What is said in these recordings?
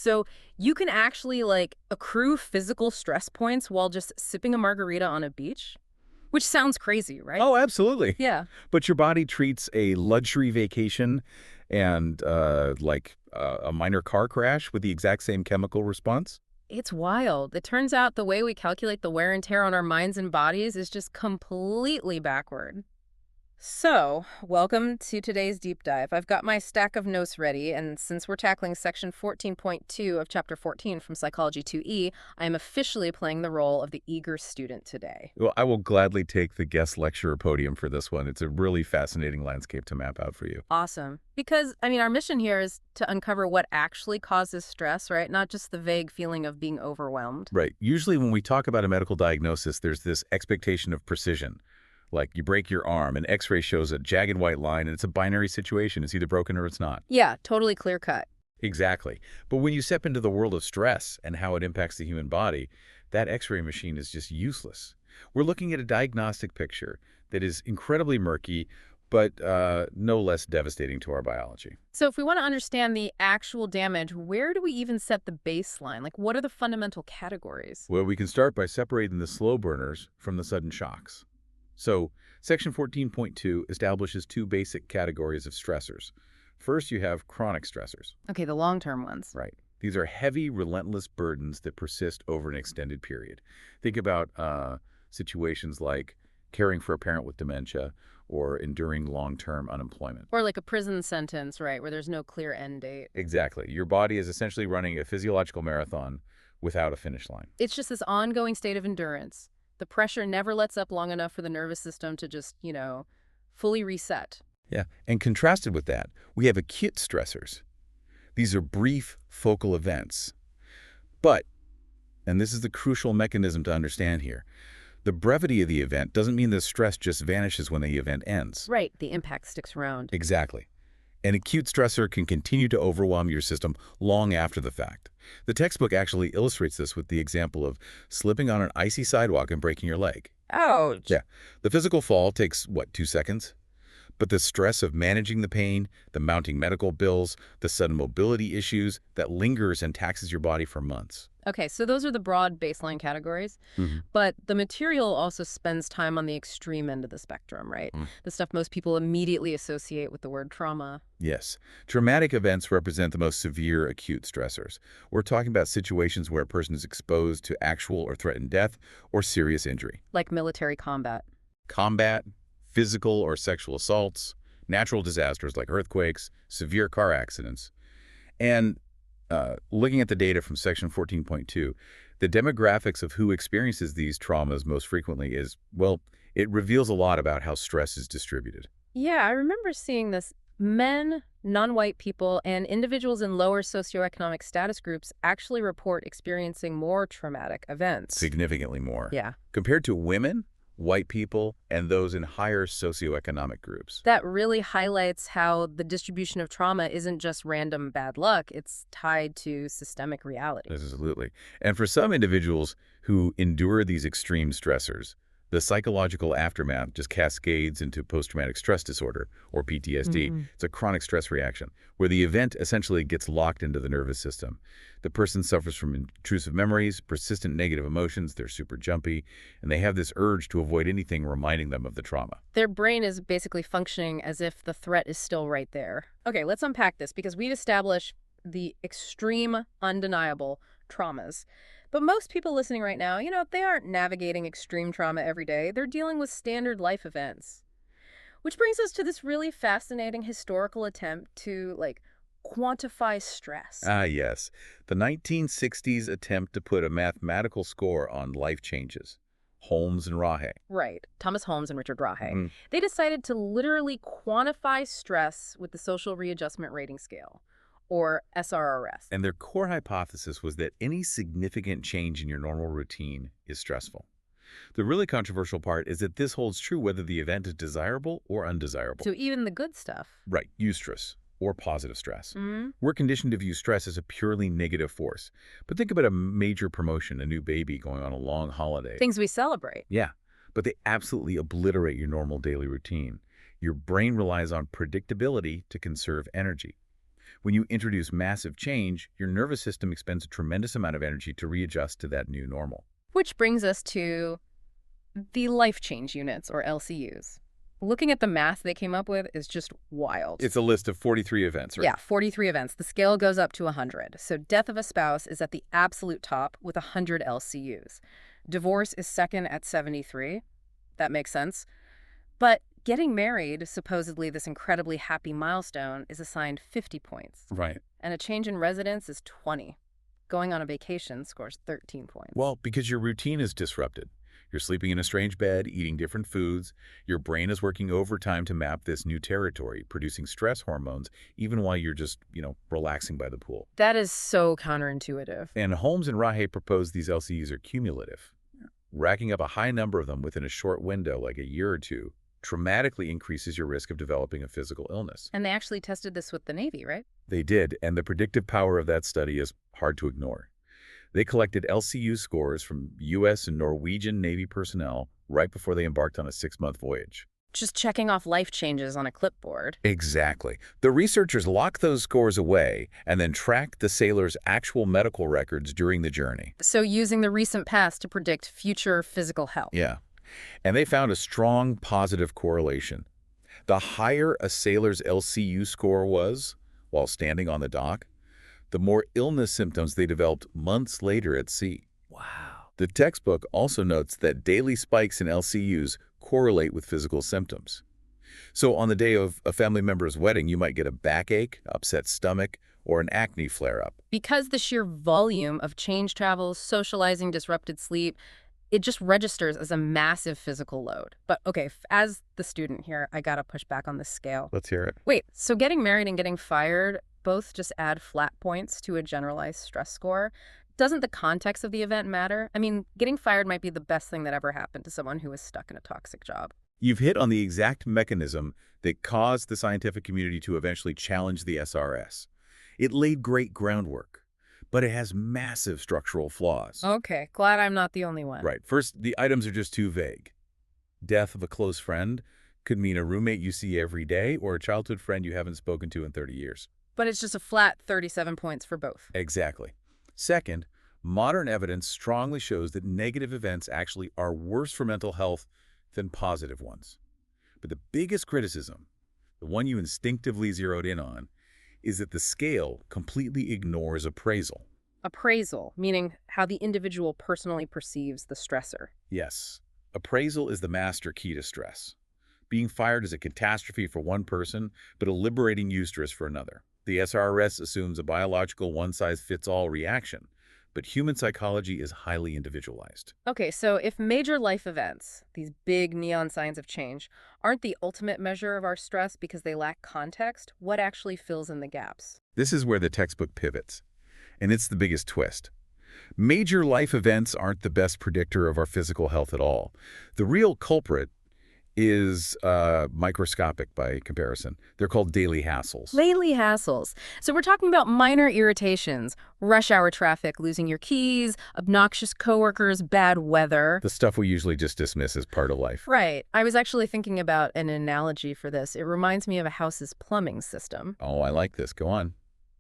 So you can actually like accrue physical stress points while just sipping a margarita on a beach, which sounds crazy, right? Oh, absolutely. Yeah. But your body treats a luxury vacation and a minor car crash with the exact same chemical response. It's wild. It turns out the way we calculate the wear and tear on our minds and bodies is just completely backward. So, welcome to today's deep dive. I've got my stack of notes ready, and since we're tackling section 14.2 of chapter 14 from Psychology 2E, I am officially playing the role of the eager student today. Well, I will gladly take the guest lecturer podium for this one. It's a really fascinating landscape to map out for you. Awesome. Because, our mission here is to uncover what actually causes stress, right? Not just the vague feeling of being overwhelmed. Right. Usually when we talk about a medical diagnosis, there's this expectation of precision. Like you break your arm, an x-ray shows a jagged white line, and it's a binary situation. It's either broken or it's not. Yeah, totally clear cut. Exactly. But when you step into the world of stress and how it impacts the human body, that x-ray machine is just useless. We're looking at a diagnostic picture that is incredibly murky, but no less devastating to our biology. So if we want to understand the actual damage, where do we even set the baseline? Like, what are the fundamental categories? Well, we can start by separating the slow burners from the sudden shocks. So, Section 14.2 establishes two basic categories of stressors. First, you have chronic stressors. Okay, the long-term ones. Right. These are heavy, relentless burdens that persist over an extended period. Think about situations like caring for a parent with dementia or enduring long-term unemployment. Or like a prison sentence, right, where there's no clear end date. Exactly. Your body is essentially running a physiological marathon without a finish line. It's just this ongoing state of endurance. The pressure never lets up long enough for the nervous system to just, fully reset. Yeah. And contrasted with that, we have acute stressors. These are brief focal events. But, and this is the crucial mechanism to understand here, the brevity of the event doesn't mean the stress just vanishes when the event ends. Right, the impact sticks around. Exactly. An acute stressor can continue to overwhelm your system long after the fact. The textbook actually illustrates this with the example of slipping on an icy sidewalk and breaking your leg. Ouch. Yeah. The physical fall takes, 2 seconds? But the stress of managing the pain, the mounting medical bills, the sudden mobility issues, that lingers and taxes your body for months. Okay, so those are the broad baseline categories, Mhm. but the material also spends time on the extreme end of the spectrum, right? The stuff most people immediately associate with the word trauma. Yes. Traumatic events represent the most severe acute stressors. We're talking about situations where a person is exposed to actual or threatened death or serious injury. Like military combat. Combat, physical or sexual assaults, natural disasters like earthquakes, severe car accidents. And looking at the data from Section 14.2, the demographics of who experiences these traumas most frequently is, it reveals a lot about how stress is distributed. Yeah, I remember seeing this. Men, non-white people, and individuals in lower socioeconomic status groups actually report experiencing more traumatic events. Significantly more. Yeah. Compared to women, white people, and those in higher socioeconomic groups. That really highlights how the distribution of trauma isn't just random bad luck. It's tied to systemic reality. Absolutely. And for some individuals who endure these extreme stressors, the psychological aftermath just cascades into post-traumatic stress disorder, or PTSD. It's a chronic stress reaction, where the event essentially gets locked into the nervous system. The person suffers from intrusive memories, persistent negative emotions, they're super jumpy, and they have this urge to avoid anything reminding them of the trauma. Their brain is basically functioning as if the threat is still right there. Okay, let's unpack this because we've established the extreme, undeniable traumas. But most people listening right now, they aren't navigating extreme trauma every day. They're dealing with standard life events. Which brings us to this really fascinating historical attempt to, quantify stress. Ah, yes. The 1960s attempt to put a mathematical score on life changes. Holmes and Rahe. Right. Thomas Holmes and Richard Rahe. They decided to literally quantify stress with the Social Readjustment Rating Scale, or SRRS. And their core hypothesis was that any significant change in your normal routine is stressful. The really controversial part is that this holds true whether the event is desirable or undesirable. So even the good stuff. Right, eustress, or positive stress. We're conditioned to view stress as a purely negative force. But think about a major promotion, a new baby going on a long holiday. Things we celebrate. Yeah, but they absolutely obliterate your normal daily routine. Your brain relies on predictability to conserve energy. When you introduce massive change, your nervous system expends a tremendous amount of energy to readjust to that new normal. Which brings us to the life change units, or LCUs. Looking at the math they came up with is just wild. It's a list of 43 events, right? Yeah, 43 events. The scale goes up to 100. So death of a spouse is at the absolute top with 100 LCUs. Divorce is second at 73. That makes sense. But getting married, supposedly this incredibly happy milestone, is assigned 50 points. Right. And a change in residence is 20. Going on a vacation scores 13 points. Well, because your routine is disrupted. You're sleeping in a strange bed, eating different foods. Your brain is working overtime to map this new territory, producing stress hormones, even while you're just, relaxing by the pool. That is so counterintuitive. And Holmes and Rahe propose these LCUs are cumulative. Racking up a high number of them within a short window, like a year or two, dramatically increases your risk of developing a physical illness. And they actually tested this with the Navy, right? They did, and the predictive power of that study is hard to ignore. They collected LCU scores from U.S. and Norwegian Navy personnel right before they embarked on a 6-month voyage. Just checking off life changes on a clipboard. Exactly. The researchers locked those scores away and then tracked the sailors' actual medical records during the journey. So using the recent past to predict future physical health. Yeah. And they found a strong positive correlation. The higher a sailor's LCU score was while standing on the dock, the more illness symptoms they developed months later at sea. Wow. The textbook also notes that daily spikes in LCUs correlate with physical symptoms. So on the day of a family member's wedding, you might get a backache, upset stomach, or an acne flare-up. Because the sheer volume of change travels, socializing, disrupted sleep, it just registers as a massive physical load. But okay, as the student here, I gotta push back on this scale. Let's hear it. Wait, so getting married and getting fired both just add flat points to a generalized stress score? Doesn't the context of the event matter? I mean, getting fired might be the best thing that ever happened to someone who was stuck in a toxic job. You've hit on the exact mechanism that caused the scientific community to eventually challenge the SRS. It laid great groundwork, but it has massive structural flaws. Okay, glad I'm not the only one. Right. First, the items are just too vague. Death of a close friend could mean a roommate you see every day or a childhood friend you haven't spoken to in 30 years. But it's just a flat 37 points for both. Exactly. Second, modern evidence strongly shows that negative events actually are worse for mental health than positive ones. But the biggest criticism, the one you instinctively zeroed in on, is that the scale completely ignores appraisal. Appraisal, meaning how the individual personally perceives the stressor. Yes, appraisal is the master key to stress. Being fired is a catastrophe for one person, but a liberating eustress for another. The SRS assumes a biological one-size-fits-all reaction, but human psychology is highly individualized. Okay, so if major life events, these big neon signs of change, aren't the ultimate measure of our stress because they lack context, what actually fills in the gaps? This is where the textbook pivots, and it's the biggest twist. Major life events aren't the best predictor of our physical health at all. The real culprit is microscopic by comparison. They're called daily hassles. Daily hassles. So we're talking about minor irritations, rush hour traffic, losing your keys, obnoxious coworkers, bad weather. The stuff we usually just dismiss as part of life. Right. I was actually thinking about an analogy for this. It reminds me of a house's plumbing system. Oh, I like this. Go on.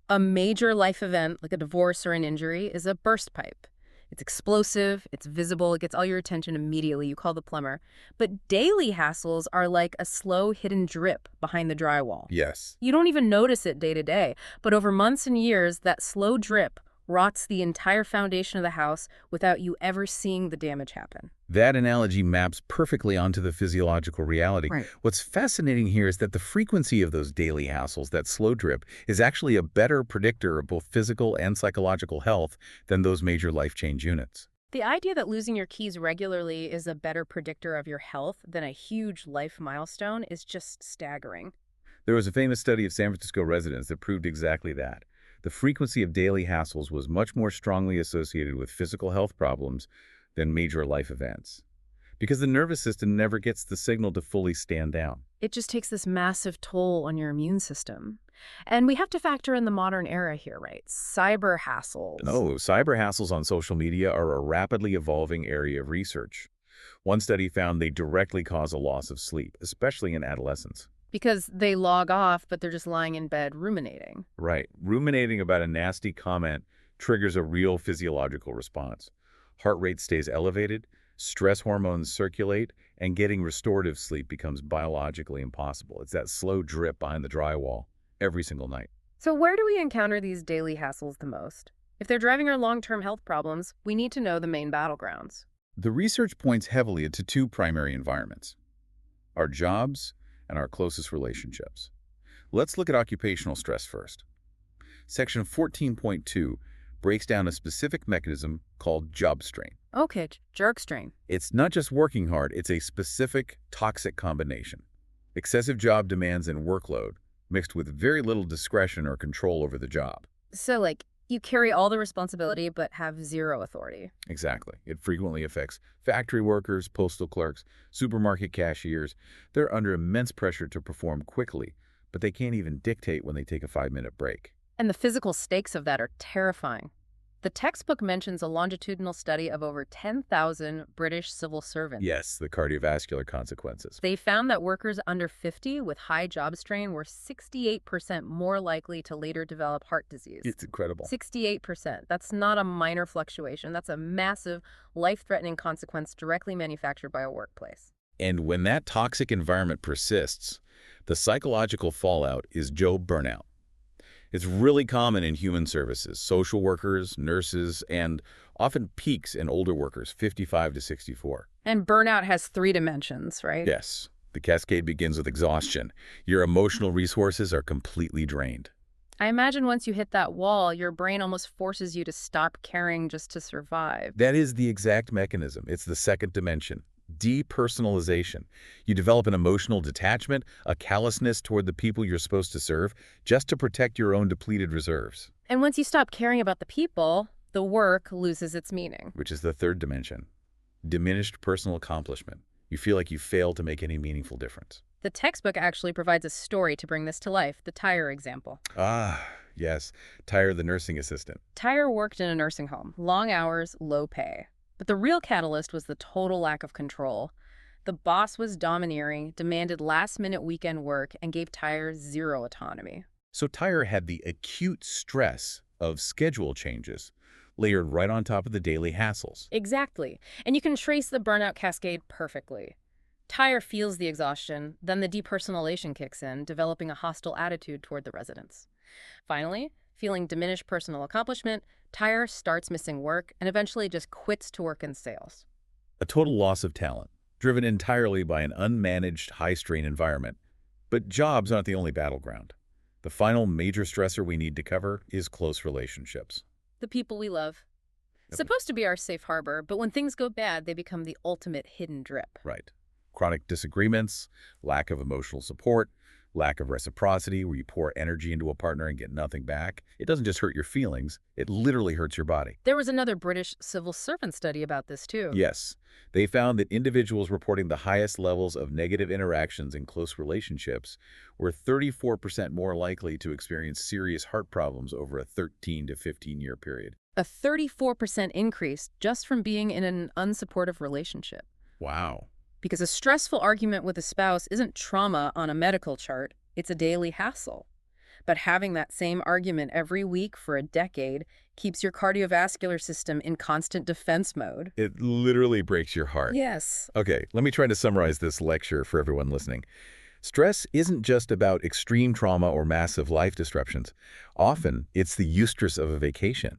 A major life event, like a divorce or an injury, is a burst pipe. It's explosive, it's visible, it gets all your attention immediately. You call the plumber. But daily hassles are like a slow hidden drip behind the drywall. Yes. You don't even notice it day to day, but over months and years, that slow drip rots the entire foundation of the house without you ever seeing the damage happen. That analogy maps perfectly onto the physiological reality. Right. What's fascinating here is that the frequency of those daily hassles, that slow drip, is actually a better predictor of both physical and psychological health than those major life change units. The idea that losing your keys regularly is a better predictor of your health than a huge life milestone is just staggering. There was a famous study of San Francisco residents that proved exactly that. The frequency of daily hassles was much more strongly associated with physical health problems than major life events, because the nervous system never gets the signal to fully stand down. It just takes this massive toll on your immune system. And we have to factor in the modern era here, right? Cyber hassles. No, cyber hassles on social media are a rapidly evolving area of research. One study found they directly cause a loss of sleep, especially in adolescents. Because they log off, but they're just lying in bed ruminating. Right. Ruminating about a nasty comment triggers a real physiological response. Heart rate stays elevated, stress hormones circulate, and getting restorative sleep becomes biologically impossible. It's that slow drip behind the drywall every single night. So where do we encounter these daily hassles the most? If they're driving our long-term health problems, we need to know the main battlegrounds. The research points heavily into two primary environments: our jobs and our closest relationships. Let's look at occupational stress first. Section 14.2 breaks down a specific mechanism called job strain. Okay, jerk strain. It's not just working hard, it's a specific toxic combination. Excessive job demands and workload, mixed with very little discretion or control over the job. So, like, you carry all the responsibility but have zero authority. Exactly. It frequently affects factory workers, postal clerks, supermarket cashiers. They're under immense pressure to perform quickly, but they can't even dictate when they take a 5-minute break. And the physical stakes of that are terrifying. The textbook mentions a longitudinal study of over 10,000 British civil servants. Yes, the cardiovascular consequences. They found that workers under 50 with high job strain were 68% more likely to later develop heart disease. It's incredible. 68%. That's not a minor fluctuation. That's a massive, life-threatening consequence directly manufactured by a workplace. And when that toxic environment persists, the psychological fallout is job burnout. It's really common in human services, social workers, nurses, and often peaks in older workers, 55 to 64. And burnout has 3 dimensions, right? Yes, the cascade begins with exhaustion. Your emotional resources are completely drained. I imagine once you hit that wall, your brain almost forces you to stop caring just to survive. That is the exact mechanism. It's the second dimension. Depersonalization. You develop an emotional detachment, a callousness toward the people you're supposed to serve, just to protect your own depleted reserves. And once you stop caring about the people, the work loses its meaning. Which is the third dimension. Diminished personal accomplishment. You feel like you failed to make any meaningful difference. The textbook actually provides a story to bring this to life, the Tyre example. Ah, yes. Tyre, the nursing assistant. Tyre worked in a nursing home, long hours, low pay. But the real catalyst was the total lack of control. The boss was domineering, demanded last-minute weekend work, and gave Tyre zero autonomy. So Tyre had the acute stress of schedule changes layered right on top of the daily hassles. Exactly. And you can trace the burnout cascade perfectly. Tyre feels the exhaustion, then the depersonalization kicks in, developing a hostile attitude toward the residents. Finally, feeling diminished personal accomplishment, Tyre starts missing work and eventually just quits to work in sales. A total loss of talent, driven entirely by an unmanaged, high-strain environment. But jobs aren't the only battleground. The final major stressor we need to cover is close relationships. The people we love. Yep. Supposed to be our safe harbor, but when things go bad, they become the ultimate hidden drip. Right. Chronic disagreements, lack of emotional support, lack of reciprocity where you pour energy into a partner and get nothing back. It doesn't just hurt your feelings, it literally hurts your body. There was another British civil servant study about this too. Yes. They found that individuals reporting the highest levels of negative interactions in close relationships were 34% more likely to experience serious heart problems over a 13 to 15-year period. A 34% increase just from being in an unsupportive relationship. Wow. Because a stressful argument with a spouse isn't trauma on a medical chart, it's a daily hassle. But having that same argument every week for a decade keeps your cardiovascular system in constant defense mode. It literally breaks your heart. Yes. Okay, let me try to summarize this lecture for everyone listening. Stress isn't just about extreme trauma or massive life disruptions. Often, it's the eustress of a vacation.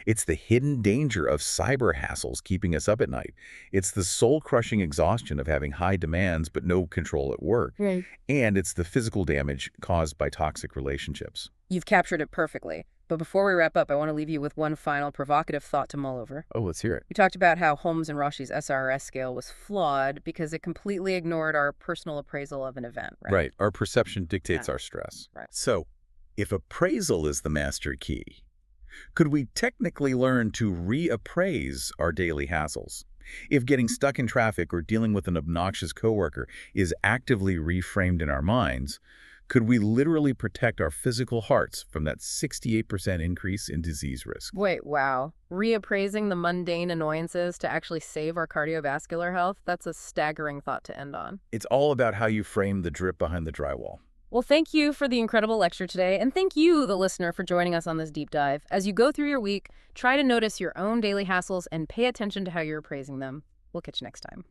It's the hidden danger of cyber hassles keeping us up at night. It's the soul-crushing exhaustion of having high demands but no control at work. Right. And it's the physical damage caused by toxic relationships. You've captured it perfectly. But before we wrap up, I want to leave you with one final provocative thought to mull over. Oh, let's hear it. We talked about how Holmes and Roshi's SRS scale was flawed because it completely ignored our personal appraisal of an event, right? Right. Our perception dictates Yeah. our stress. Right. So, if appraisal is the master key, could we technically learn to reappraise our daily hassles? If getting stuck in traffic or dealing with an obnoxious coworker is actively reframed in our minds, Could we literally protect our physical hearts from that 68% increase in disease risk? Wait, wow. Reappraising the mundane annoyances to actually save our cardiovascular health? That's a staggering thought to end on. It's all about how you frame the drip behind the drywall. Well, thank you for the incredible lecture today, and thank you, the listener, for joining us on this deep dive. As you go through your week, try to notice your own daily hassles and pay attention to how you're appraising them. We'll catch you next time.